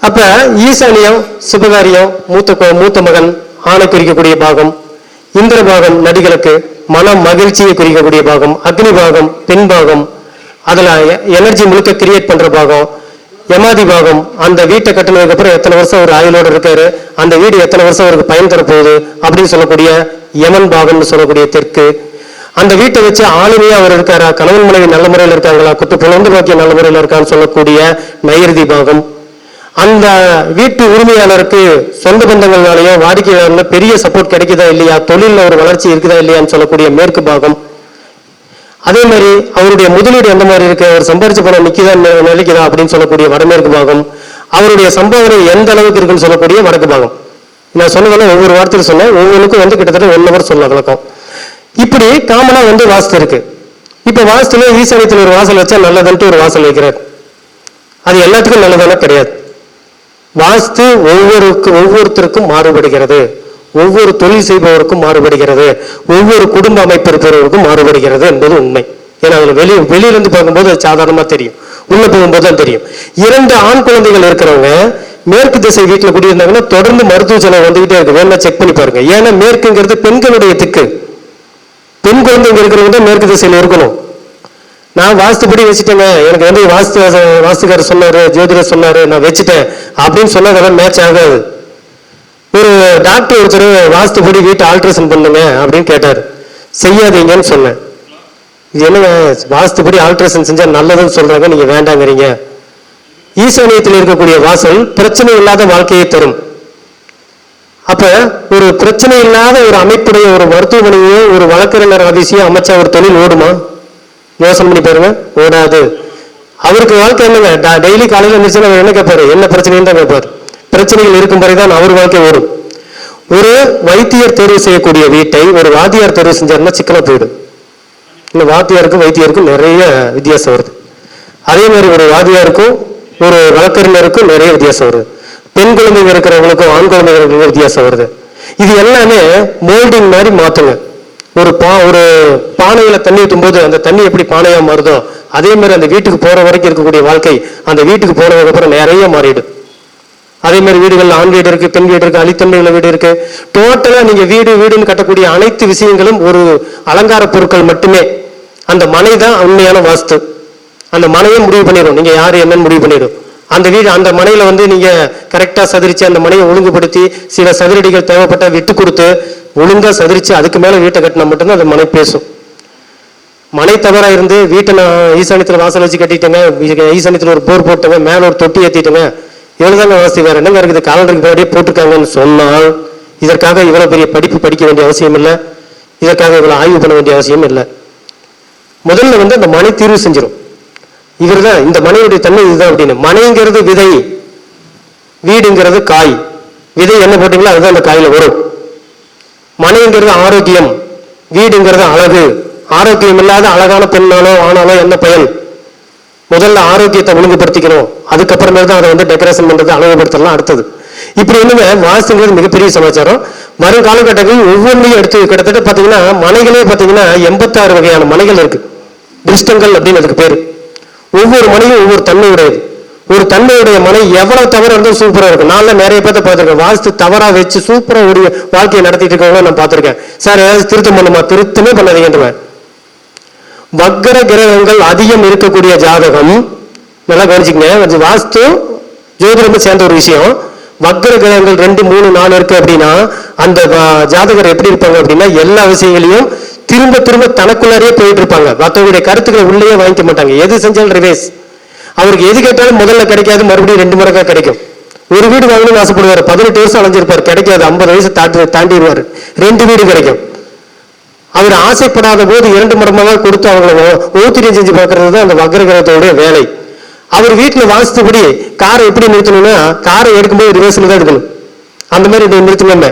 அப்ப ஈசானியம் சுபகாரியம், மூத்த மகன் ஆணை குறிக்கக்கூடிய பாகம், இந்திர பாகம் நடிகளுக்கு மன மகிழ்ச்சியை குறிக்கக்கூடிய பாகம், அக்னி பாகம் பெண் பாகம், அதுல எனர்ஜி முழுக்க கிரியேட் பண்ற பாகம், யமாதி பாகம் அந்த வீட்டை கட்டினதுக்கு அப்புறம் எத்தனை வருஷம் ஒரு ஆயுளோட இருக்காரு, அந்த வீடு எத்தனை வருஷம் அவருக்கு பயன் தரப்போகுது அப்படின்னு சொல்லக்கூடிய யமன் பாகம்னு சொல்லக்கூடிய தெற்கு, அந்த வீட்டை வச்சு ஆளுமையா அவர் இருக்காரா, கணவன் மனைவி நல்ல முறையில் இருக்காங்களா, குத்து புலந்து நோக்கிய நல்ல முறையில் இருக்கான்னு சொல்லக்கூடிய நைருதி பாகம், அந்த வீட்டு உரிமையாளருக்கு சொந்த பந்தங்கள்னாலேயோ வாடிக்கையாளர்ல பெரிய சப்போர்ட் கிடைக்குதா இல்லையா, தொழில ஒரு வளர்ச்சி இருக்குதா இல்லையான்னு சொல்லக்கூடிய மேற்கு பாகம், அதே மாதிரி அவருடைய முதலீடு எந்த மாதிரி இருக்கு, அவர் சம்பாரிச்ச பணம் நிற்குதா நிலைக்குதா அப்படின்னு சொல்லக்கூடிய வடமேற்கு பாகம், அவருடைய சம்பாவனை எந்த அளவுக்கு இருக்குன்னு சொல்லக்கூடிய வடக்கு பாகம். நான் சொன்னதெல்லாம் ஒவ்வொரு வார்த்தையில் சொன்னேன், ஒவ்வொன்றுக்கும் கிட்டத்தட்ட 1 hour சொல்ல விளக்கம். இப்படி காமனா வாஸ்து இருக்கு. இப்ப வாஸ்துல ஈசானியத்தில் ஒரு வாசல் வச்சா நல்லதுன்ட்டு ஒரு வாசல் வைக்கிறார். அது எல்லாத்துக்கும் நல்லதான கிடையாது. வாஸ்து ஒவ்வொருத்தருக்கும் மாறுபடுகிறது, ஒவ்வொரு தொழில் செய்பவருக்கும் மாறுபடுகிறது, ஒவ்வொரு குடும்ப அமைப்பு இருக்கிறவருக்கும் மாறுபடுகிறது என்பது உண்மை. ஏன்னா அதுல வெளியிலிருந்து பார்க்கும்போது அது சாதாரணமா தெரியும், உள்ள போகும்போது தான் தெரியும். 2 ஆண் குழந்தைகள் இருக்கிறவங்க மேற்கு திசை வீட்டுல குடியிருந்தாங்கன்னா தொடர்ந்து மருத்துவ செலவு வந்துகிட்டே இருக்கு, வேணா செக் பண்ணி பாருங்க. ஏன்னா மேற்குங்கிறது பெண்களுடைய திக்கு, பெண் குழந்தைங்க இருக்கிறவங்க தான் மேற்கு திசையில இருக்கணும். நான் வாஸ்துப்படி வச்சுட்டேங்க, எனக்கு வாஸ்துக்காரர் சொன்னாரு, ஜோதிடர் சொன்னாரு, நான் வச்சுட்டேன் அப்படின்னு சொன்னா அதெல்லாம் மேட்ச் ஆகாது. ஒரு டாக்டர் ஒருத்தர் வாஸ்துப்படி வீட்டை ஆல்ட்ரேஷன் பண்ணுங்க அப்படின்னு கேட்டார், செய்யாதீங்கன்னு சொன்னேன். இது என்னங்க வாஸ்துப்படி ஆல்ட்ரேஷன் செஞ்சா நல்லதுன்னு சொல்றாங்க, நீங்க வேண்டாங்கிறீங்க. ஈசானியத்தில் இருக்கக்கூடிய வாசல் பிரச்சனை இல்லாத வாழ்க்கையை தரும், அப்ப ஒரு பிரச்சனை இல்லாத ஒரு அமைப்புடைய ஒரு மருத்துவமனையோ ஒரு வழக்கறிஞர் ஆபீஸையோ அமைச்சா ஒரு தொழில் ஓடுமா? யோசனை பண்ணி பாருங்க, ஓடாது. அவருக்கு வாழ்க்கை என்னங்க? டெய்லி காலையில் இருந்துச்சுன்னா என்ன கேட்பாரு? என்ன பிரச்சனைன்னு தான் கேட்பாரு. பிரச்சனைகள் இருக்கும் வரைதான் அவர் வாழ்க்கை ஓடும். ஒரு வைத்தியர் தேர்வு செய்யக்கூடிய வீட்டை ஒரு வாத்தியார் தேர்வு செஞ்சாருன்னா சிக்கலா போயிடும். இந்த வாத்தியாருக்கும் வைத்தியருக்கும் நிறைய வித்தியாசம் வருது. அதே மாதிரி ஒரு வாத்தியாருக்கும் ஒரு வழக்கறிஞருக்கும் நிறைய வித்தியாசம் வருது. பெண் குழந்தைங்க இருக்கிறவங்களுக்கும் ஆண் குழந்தைங்க இருக்கிறவங்களுக்கும் வித்தியாசம் வருது. இது எல்லாமே மோல்டிங் மாதிரி மாத்துங்க. ஒரு பானையில தண்ணி ஊற்றும் போது அந்த தண்ணி எப்படி பானையா மாறுதோ அதே மாதிரி அந்த வீட்டுக்கு போற வரைக்கும் இருக்கக்கூடிய வாழ்க்கை அந்த வீட்டுக்கு போனதுக்கு அப்புறம் நிறைய மாறிடும். அதே மாதிரி வீடுகள் ஆண் வீடு இருக்கு, பெண் வீடு இருக்கு, அழித்தன்மையுள்ள வீடு இருக்கு. டோட்டலா நீங்க வீடுன்னு கட்டக்கூடிய அனைத்து விஷயங்களும் ஒரு அலங்கார பொருட்கள் மட்டுமே. அந்த மனை தான் உண்மையான வாஸ்து. அந்த மனையை முடிவு பண்ணிடும், நீங்க யாரு என்னன்னு முடிவு பண்ணிடும். அந்த வீடு அந்த மனையில நீங்க கரெக்டா சதுரிச்சு அந்த மனையை ஒழுங்குபடுத்தி சில சதுரடிகள் தேவைப்பட்ட விட்டு கொடுத்து ஒழுங்கா சதுரிச்சு அதுக்கு மேல வீட்டை கட்டினா மட்டும்தான் அந்த மனை பேசும். மனை தவறா இருந்து வீட்டை நான் ஈசானியத்துல வாசல் வச்சு கட்டிட்டேங்க, ஈசானியத்துல ஒரு போர் போட்டேங்க, மேல ஒரு தொட்டி ஏத்திட்டேங்க, இவ்வளவுதாங்க வாசி, வேற என்னங்க இருக்குது, காலண்டருக்கு முன்னாடியே போட்டிருக்காங்கன்னு சொன்னால் இதற்காக இவ்வளவு பெரிய படிப்பு படிக்க வேண்டிய அவசியம் இல்லை, இதற்காக இவ்வளவு ஆய்வு பண்ண வேண்டிய அவசியம் இல்லை. முதல்ல அந்த மனை தீர்வு செஞ்சிடும். இவர் தான் இந்த மனையுடைய தன்மை இதுதான் அப்படின்னு. மனைங்கிறது விதை, வீடுங்கிறது காய். விதை என்ன போட்டீங்களோ அதுதான் அந்த காயில வரும். மனைங்கிறது ஆரோக்கியம், வீடுங்கிறது அழகு. ஆரோக்கியம் இல்லாத அழகான பெண்ணாலோ ஆனாலோ என்ன பயன்? முதல்ல ஆரோக்கியத்தை ஒழுங்குபடுத்திக்கணும், அதுக்கப்புறமே தான் அதை டெக்கரேஷன் பண்றது அழகுபடுத்தலாம் அடுத்தது. இப்படி வாஸ்துங்கிறது மிகப்பெரிய சமாச்சாரம். வரும் காலகட்டங்களில் ஒவ்வொன்றையும் எடுத்து கிட்டத்தட்ட பாத்தீங்கன்னா மனைகளே பாத்தீங்கன்னா 86 வகையான மனைகள் இருக்கு. திருஷ்டங்கள் அப்படின்னு அதுக்கு பேரு. ஒவ்வொரு மனையும் ஒவ்வொரு தன்மை உடையது. ஒரு தன்மையுடைய மனை எவ்வளவு தவறு இருந்தாலும் சூப்பரா இருக்கும். நான் நிறைய பேர்த்த பார்த்திருக்கேன், வாஸ்து தவறா வச்சு சூப்பரா ஒரு வாழ்க்கையை நடத்திட்டு இருக்கவங்க நான் பார்த்திருக்கேன். சார் ஏதாவது திருத்தம் பண்ணுமா? திருத்தமே பண்ணாதீங்கன்றேன். வக்கர கிரகங்கள் அதிகம் இருக்கக்கூடிய ஜாதகம் நல்லா கவனிச்சுக்கங்க. வாஸ்து ஜோதிடமே சேர்ந்த ஒரு விஷயம். வக்கர கிரகங்கள் 2, 3, 4 இருக்கு அப்படின்னா அந்த ஜாதகர் எப்படி இருப்பாங்க அப்படின்னா எல்லா விஷயங்களையும் திரும்ப திரும்ப தனக்குள்ளாரே போயிட்டு இருப்பாங்க. மற்றவங்களுடைய கருத்துக்களை உள்ளே வாங்கிக்க மாட்டாங்க. எது செஞ்சாலும் ரிவேஸ். அவருக்கு எது கேட்டாலும் முதல்ல கிடைக்காது, மறுபடியும் 2 முறைக்கா கிடைக்கும். ஒரு வீடு வாங்கணும்னு ஆசைப்படுவார், 18 வருஷம் அலைஞ்சிருப்பார், கிடைக்காது. 50 வயசு தாண்டிடுவார், 2 வீடு கிடைக்கும். அவர் ஆசைப்படாத போது 2 மடமாக கொடுத்து அவங்களை ஊத்திரியம் செஞ்சு பார்க்கறது தான் அந்த வக்கர கிரகத்தோடைய வேலை. அவர் வீட்டில் வாசித்தபடி காரை எப்படி நிறுத்தணும்னா காரை எடுக்கும்போது ரிவர்ஸ்ல தான் எடுக்கணும். அந்த மாதிரி நிறுத்தணுமே.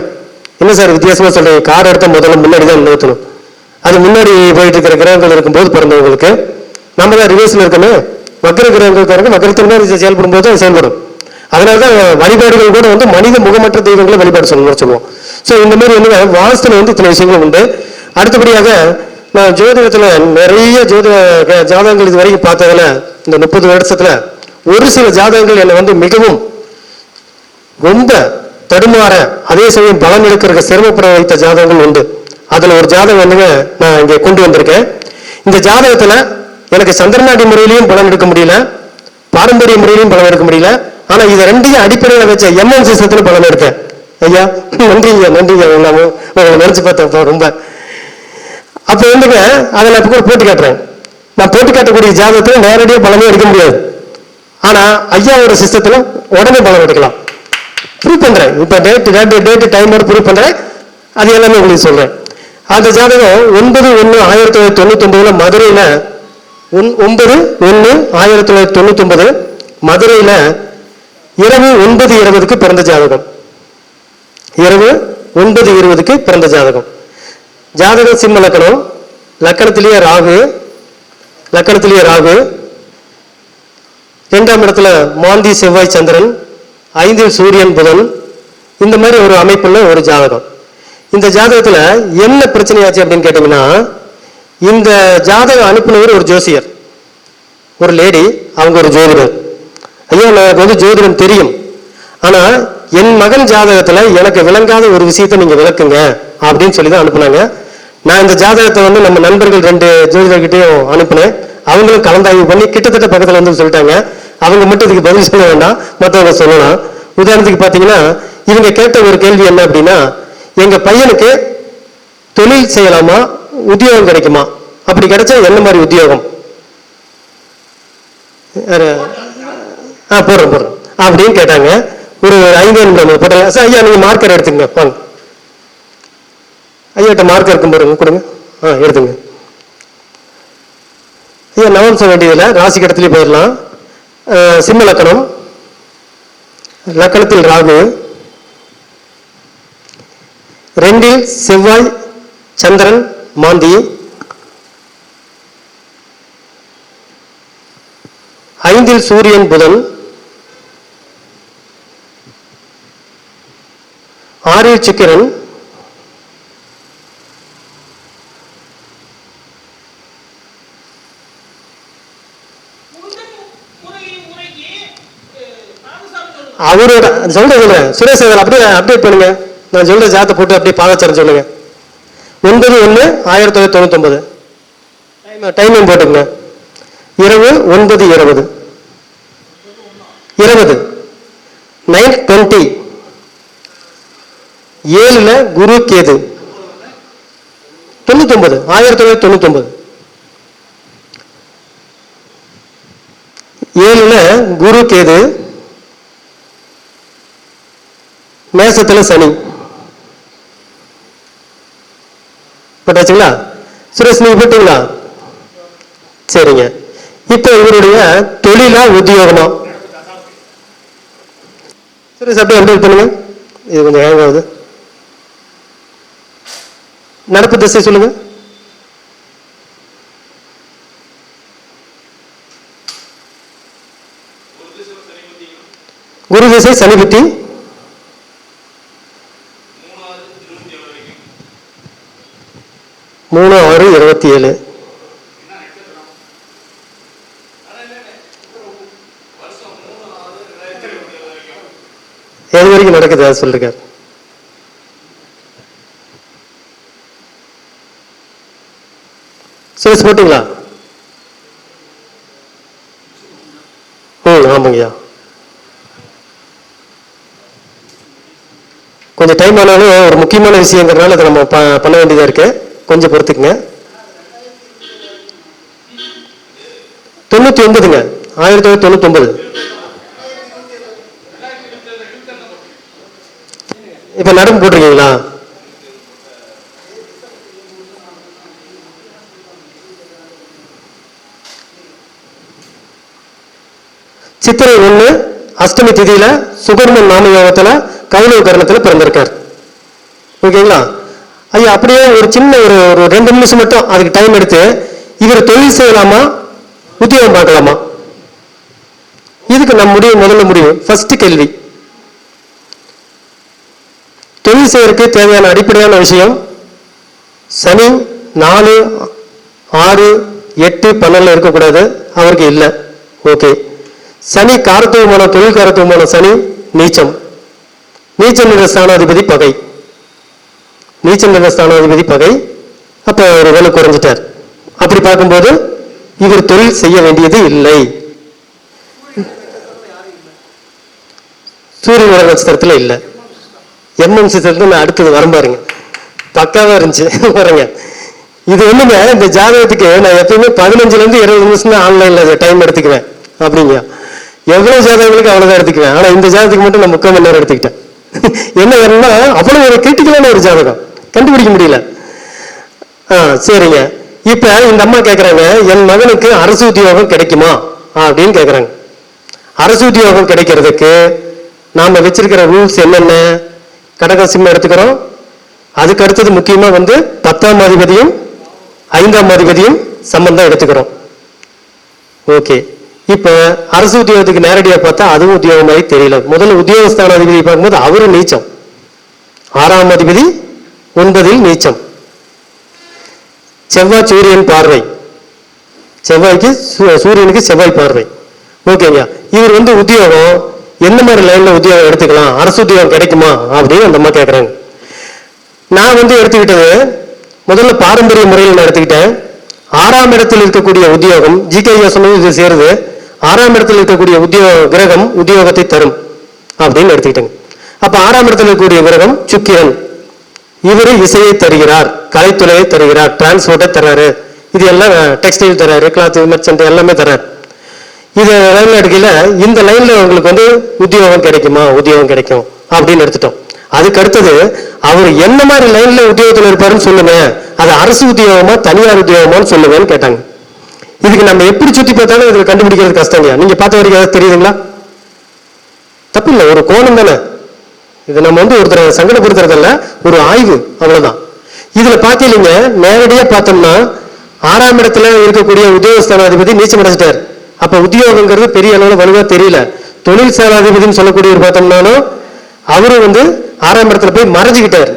என்ன சார் வித்தியாசமா சொல்றீங்க? கார் எடுத்த முதல்ல முன்னாடி தான் நிறுத்தணும். அது முன்னாடி போயிட்டு இருக்கிற கிரகங்கள் இருக்கும்போது பிறந்தவங்களுக்கு நம்ம தான் ரிவர்ஸ்ல இருக்கணும். வக்கர கிரகங்களுக்காரங்க வக்கரத்தின் செயல்படும் போது அது செயல்படும். அதனாலதான் வழிபாடுகள் கூட மனித முகமற்ற தெய்வங்களை வழிபாடு சொல்லுவோம். ஸோ இந்த மாதிரி வாஸ்துல இத்தனை விஷயங்கள் உண்டு. அடுத்தபடியாக நான் ஜோதிடத்துல நிறைய ஜாதகங்கள் இது வரைக்கும் பார்த்ததுல இந்த 30 வருஷத்துல ஒரு சில ஜாதகங்கள் என்னை மிகவும் ரொம்ப தடுமாற அதே சமயம் பலன் எடுக்கிற சிரமப்பட வைத்த ஜாதகங்கள் உண்டு. அதுல ஒரு ஜாதகம் நான் இங்க கொண்டு வந்திருக்கேன். இந்த ஜாதகத்துல எனக்கு சந்திரநாடி முறையிலையும் பலன் எடுக்க முடியல, பாரம்பரிய முறையிலையும் பலன் எடுக்க முடியல. ஆனா இது ரெண்டையும் அடிப்படையில் வச்ச எம்என் சிஸ்டத்துல பலன் எடுத்தேன். ஐயா நன்றிங்க நினைச்சு பார்த்தேன் ரொம்ப. அப்ப அதை நான் இப்ப போட்டு காட்டுறேன். நான் போட்டு காட்டக்கூடிய ஜாதகத்துல நேரடியாக பலனே எடுக்க முடியாது. ஆனா ஐயாவோட சிஸ்டத்துல உடனே பலன் எடுக்கலாம். ப்ரூவ் பண்றேன். இப்ப டேட் டைமோட ப்ரூவ் பண்றேன். அது எல்லாமே உங்களுக்கு சொல்றேன். அந்த ஜாதகம் 9/1/1999 மதுரையில 9/1/1999 மதுரையில இரவு 9:20 பிறந்த ஜாதகம். இரவு 9:20 பிறந்த ஜாதகம். ஜாதகம் சிம்ம லக்கணம், லக்கணத்திலேயே ராகு, 2ஆம் இடத்துல மாந்தி செவ்வாய் சந்திரன், 5இல் சூரியன் புதன். இந்த மாதிரி ஒரு அமைப்புள்ள ஒரு ஜாதகம். இந்த ஜாதகத்துல என்ன பிரச்சனையாச்சு அப்படின்னு கேட்டீங்கன்னா, இந்த ஜாதகம் அனுப்பினவர் ஒரு ஜோசியர், ஒரு லேடி, அவங்க ஒரு ஜோதிடர். ஐயா எனக்கு ஜோதிடம் தெரியும், ஆனா என் மகன் ஜாதகத்துல எனக்கு விளங்காத ஒரு விஷயத்தை நீங்க விளக்குங்க அப்படின்னு சொல்லி தான் அனுப்புனாங்க. நான் இந்த ஜாதகத்தை நம்ம நண்பர்கள் 2 ஜோதிடர்கிட்டையும் அனுப்புனேன். அவங்களும் கலந்தாய்வு பண்ணி கிட்டத்தட்ட பக்கத்துல சொல்லிட்டாங்க. அவங்க மட்டும் இதுக்கு பதில் சொல்ல வேண்டாம், மற்றவங்க சொல்லலாம். உதாரணத்துக்கு பாத்தீங்கன்னா இவங்க கேட்ட ஒரு கேள்வி என்ன அப்படின்னா, எங்க பையனுக்கு தொழில் செய்யலாமா, உத்தியோகம் கிடைக்குமா, அப்படி கிடைச்சா என்ன மாதிரி உத்தியோகம் போடுறோம் அப்படின்னு கேட்டாங்க. ஒரு 5 நிமிடம் போட்டாங்க சார். ஐயா நீங்க மார்க்கர் எடுத்துங்க வாங்க. ஐயாட்ட மார்க்கர் இருக்கும் பாருங்க கொடுங்க. எடுத்துங்க ஐயா. நவம் சொல்ல வேண்டியதில்லை, ராசி கடத்திலே போயிடலாம். சிம்ம லக்கணம், லக்கணத்தில் ராகு, 2 செவ்வாய் சந்திரன் மாந்தி, 5 சூரியன் புதன், 6 சுக்கிரன், 8 அவரோட சொல்றேன் சுரேஷ் சார் அப்படியே அப்டேட் பண்ணுங்க. நான் சொல்ற ஜாத்தை போட்டு அப்படியே பாகச்சாரம் சொல்லுங்க. 9/1/1999 டைமிங் போட்டுங்க. இரவு 9:20 9:20 7ல குரு கேது 1999 7ல குரு கேது, மேசத்துல சனி போட்டாச்சுங்களா? சுரேஷ் நீங்க போட்டீங்களா? சரிங்க. இப்ப இவருடைய தொழிலா உத்தியோகமா? சுரேஷ் அப்படியே அப்டேட் பண்ணுங்க. இது கொஞ்சம் ஹேங் ஆகுது. நடப்பு திசை சொல்லுங்க. குரு திசை சனி புத்தி 3/6/27. எது வரைக்கும் நடக்குது அது சொல்லிருக்காரு. சுரேஷ் போட்டீங்களா? ஆமாங்கய்யா. கொஞ்சம் டைம் ஆனாலும் ஒரு முக்கியமான விஷயங்கிறதுனால அதை நம்ம பண்ண வேண்டியதா இருக்கு. கொஞ்சம் பொறுத்துக்குங்க. 99ங்க 1999. இப்ப நடப்பு போட்டிருக்கீங்களா? சித்திரை 1 அஷ்டமி திதியில சுகர்மன் நாம யோகத்துல கௌலவ கரணத்துல பிறந்திருக்கார். ஓகேங்களா ஐயா? அப்படியே ஒரு சின்ன ஒரு 2 நிமிஷம் மட்டும் அதுக்கு டைம் எடுத்து இவர் தொழில் செய்யலாமா உத்தியோகம் பார்க்கலாமா? இதுக்கு நம்ம முதல்ல முடிவு. ஃபர்ஸ்ட் கேள்வி, தொழில் செய்யறதுக்கு தேவையான அடிப்படையான விஷயம் சனி 4, 6, 8, 12 இருக்கக்கூடாது. அவருக்கு இல்லை. ஓகே. சனி காரத்துவமான தொழில் காரத்துவமான சனி நீச்சம். நீச்சம் என்ற ஸ்தானாதிபதி பகை. நீச்சம் என்ற ஸ்தானாதிபதி பகை. அப்ப ஒரு வேலை குறைஞ்சிட்டார். அப்படி பார்க்கும்போது இவர் தொழில் செய்ய வேண்டியது இல்லை. சூரிய நட்சத்திரத்துல இல்லை. எம்எம் நட்சத்திரத்துல அடுத்தது வரும் பாருங்க, பக்காவா இருந்துச்சு பாருங்க. இது ஒண்ணுங்க, இந்த ஜாதகத்துக்கு நான் எப்பயுமே 15 to 20 நிமிஷம் தான் ஆன்லைன்ல டைம் எடுத்துக்குவேன். அப்படிங்க எவ்வளவு ஜாதகங்களுக்கு அவ்வளவுதான் எடுத்துக்குவேன். ஆனா இந்த ஜாதகத்துக்கு மட்டும் நான் 3/4 மணி நேரம் எடுத்துக்கிட்டேன். என்ன வேணும்னா அவ்வளவு ஒரு கிரிட்டிக்கலான ஒரு ஜாதகம், கண்டுபிடிக்க முடியல. சரிங்க. இப்ப இந்த அம்மா கேக்குறாங்க, என் மகனுக்கு அரசு உத்தியோகம் கிடைக்குமா அப்படின்னு கேக்குறாங்க. அரசு உத்தியோகம் கிடைக்கிறதுக்கு நாம வச்சிருக்கிற ரூல்ஸ் என்னென்ன? கடக சிம்மம் எடுத்துக்கிறோம். அதுக்கு அடுத்தது முக்கியமா 10ஆம் அதிபதியும் 5ஆம் அதிபதியும் சம்பந்தம் எடுத்துக்கிறோம். ஓகே. இப்ப அரசு உத்தியோகத்துக்கு நேரடியா பார்த்தா அதுவும் உத்தியோகம் மாதிரி தெரியல. முதல்ல உத்தியோகஸ்தான அதிபதி பார்க்கும்போது அவரு நீச்சம். 6ஆம் அதிபதி 9ல் நீச்சம். செவ்வாய் சூரியன் பார்வை. செவ்வாய்க்கு சூரியனுக்கு செவ்வாய் பார்வை. ஓகேங்க. இவர் உத்தியோகம் எந்த மாதிரி லைன்ல உத்தியோகம் எடுத்துக்கலாம், அரசு உத்தியோகம் கிடைக்குமா அப்படின்னு அந்த அம்மா கேட்கறாங்க. நான் எடுத்துக்கிட்டது முதல்ல பாரம்பரிய முறையில் நான் எடுத்துக்கிட்டேன். 6ஆம் இடத்தில் இருக்கக்கூடிய உத்தியோகம், ஜிகே சொன்னது இது சேருது. 6ஆம் இடத்தில் இருக்கக்கூடிய கிரகம் உத்தியோகத்தை தரும் அப்படின்னு எடுத்துக்கிட்டேங்க. அப்ப 6ஆம் இடத்தில் இருக்கக்கூடிய கிரகம் சுக்கிரன். இவரு இசையை தருகிறார், கலைத்துறையை தருகிறார், டிரான்ஸ்போர்ட்டை தர்றாரு, இது எல்லாம் டெக்ஸ்டைல் தர்றாரு, கிளாத் மெர்ச்சன்ட் எல்லாமே தர்றாரு. இதை லைன்ல எடுக்கல, இந்த லைன்ல உங்களுக்கு வந்து உத்தியோகம் கிடைக்குமா, உத்தியோகம் கிடைக்கும் அப்படின்னு எடுத்துட்டோம். அதுக்கு அடுத்தது அவர் என்ன மாதிரி லைன்ல உத்தியோகத்தில் இருப்பாருன்னு சொல்லுங்க, அது அரசு உத்தியோகமா தனியார் உத்தியோகமான்னு சொல்லுவேன்னு கேட்டாங்க. இதுக்கு நம்ம எப்படி சுத்தி பார்த்தாலும் இதுல கண்டுபிடிக்கிறது கஷ்டம். நீங்க பார்த்த வரைக்கும் ஏதாவது தெரியுதுங்களா? தப்பு இல்லை, ஒரு கோணம் தானே இது. நம்ம வந்து ஒருத்தர் சங்கடப்படுத்துறதில்ல, ஒரு ஆய்வு, அவ்வளவுதான். இதுல பாத்தீங்க நேரடியா பார்த்தோம்னா 6ஆம் இடத்துல இருக்கக்கூடிய உத்தியோகஸ்தானாதிபதி நீச்சம் அடைஞ்சிட்டார். அப்ப உத்தியோகங்கிறது பெரிய அளவுல வலுவா தெரியல. தொழில் சேனாதிபதினு சொல்லக்கூடியவர் பார்த்தோம்னாலும் அவரு வந்து 6ஆம் இடத்துல போய் மறைஞ்சுக்கிட்டார்.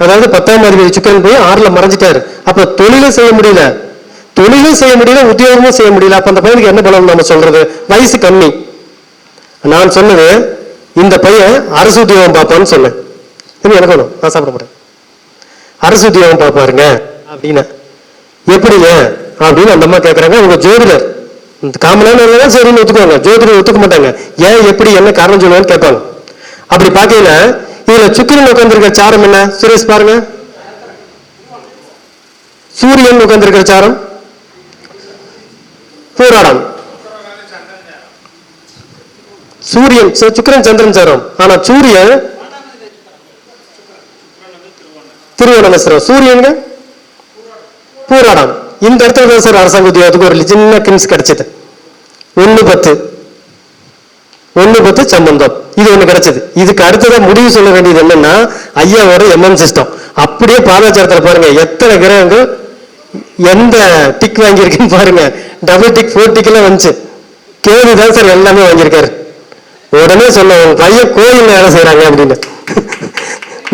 அதாவது 10ஆம் அதிபதி சுக்கிரன் போய் 6ல மறைஞ்சிட்டாரு. அப்ப தொழிலும் செய்ய முடியல, உத்தியோகமும் செய்ய முடியல. அப்ப அந்த பையனுக்கு என்ன பலம் நம்ம சொல்றது? வயசு கம்மி. நான் சொன்னது இந்த பையன் அரசு உத்தியோகம் பார்ப்பான்னு சொன்னேன். எனக்கு வேணும், நான் சாப்பிட மாட்டேன். அரசு உத்தியோகம் பார்ப்பாருங்க அப்படின்னு. எப்படிங்க அப்படின்னு அந்த அம்மா கேட்கறாங்க. அவங்க ஜோதிடர், காமனான சரின்னு ஒத்துக்குவாங்க, ஜோதிடர் ஒத்துக்க மாட்டாங்க. ஏன், எப்படி, என்ன காரணம் சொல்லுவான்னு கேட்பாங்க. அப்படி பார்க்கல இதுல சுக்கிரன் உட்கார்ந்திருக்கிற சாரம் என்ன சுரேஷ் பாருங்க. சூரியன் உட்கார்ந்திருக்கிற சாரம் பூராடம். சூரியன் சுக்கிரன் சந்திரன் சாரம். ஆனா சூரியன் திருவோண நட்சத்திரம், சூரியன் பூராடம். இந்த இடத்துல தான் சார் அரசாங்க உத்தியோகத்துக்கு ஒரு சின்ன கிம்ஸ் கிடைச்சது. 1-10 சம்பந்தம், இது ஒண்ணு கிடைச்சது. இதுக்கு அடுத்ததான் முடிவு சொல்ல வேண்டியது என்னன்னா ஐயாவோட எம்எம் சிஸ்டம். அப்படியே பாதாச்சாரத்தில் பாருங்க எத்தனை கிரகங்கள் எந்த டிக் வாங்கியிருக்குன்னு பாருங்க. டபுள் டிக், 4 டிக் எல்லாம் வந்துச்சு. கேள்வி தான் சார் எல்லாமே வாங்கியிருக்காரு. உடனே சொன்ன உங்க பையன் கோயில் வேலை செய்யறாங்க அப்படின்னு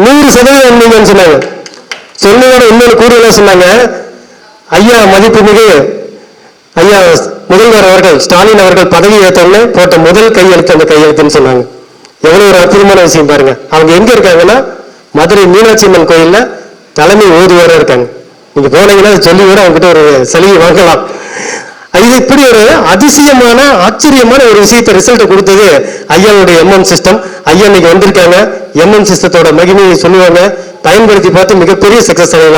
100% உண்மைங்கன்னு சொன்னாங்க. சொன்னதோட இன்னொரு கூடுதலா சொன்னாங்க, ஐயா மதிப்புமிகு ஐயா முதல்வர் அவர்கள் ஸ்டாலின் அவர்கள் பதவி ஏற்றோன்னு போட்ட முதல் கையெழுத்து அந்த கையெழுத்துன்னு சொன்னாங்க. எவ்வளவு ஒரு அற்புதமான விஷயம் பாருங்க. அவங்க எங்க இருக்காங்கன்னா மதுரை மீனாட்சி அம்மன் கோயில்ல தலைமை ஓதுவார இருக்காங்க. நீங்க போனீங்கன்னா சொல்லி கூட அவங்ககிட்ட ஒரு சலுகை வாங்கலாம். இது இப்படி ஒரு அதிசயமான ஆச்சரியமான ஒரு விஷயத்தை ரிசல்ட் கொடுத்தது ஐயாவுடைய எம்எம் சிஸ்டம். ஐயா இன்னைக்கு வந்திருக்காங்க, எம்எம் சிஸ்டத்தோட மகிமையை சொல்லுவாங்க, பயன்படுத்தி பார்த்து மிகப்பெரிய சக்சஸ் அடையலாம்.